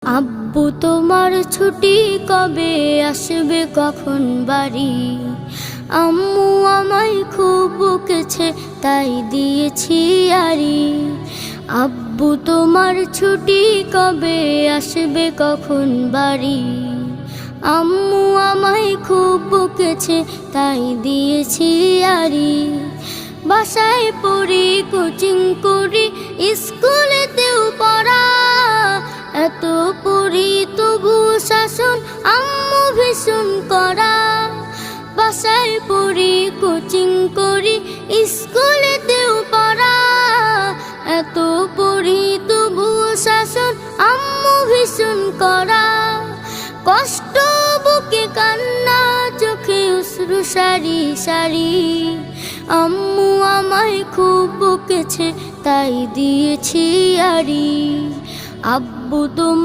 আব্বু তোমার ছুটি কবে আসবে কখন বাড়ি? আম্মু আমায় খুব বকেছে তাই দিয়েছি আড়ি। আব্বু তোমার ছুটি কবে আসবে কখন বাড়ি? আম্মু আমায় খুব বকেছে তাই দিয়েছি আড়ি। বাসায় পড়ি, কোচিং করি, স্কুলেতেও পড়া, এত পড়ি তবু শাসন আম্মু ভীষণ করা। বাসায় পড়ি, কোচিং করি, স্কুলেতেও পড়া, এত পড়ি তবু শাসন আম্মু ভীষণ করা। কষ্ট বুকে কান্না, চোখে অশ্রু সারি সারি। আম্মু আমায় খুব বকেছে তাই দিয়েছি আড়ি। আব্বু তোমার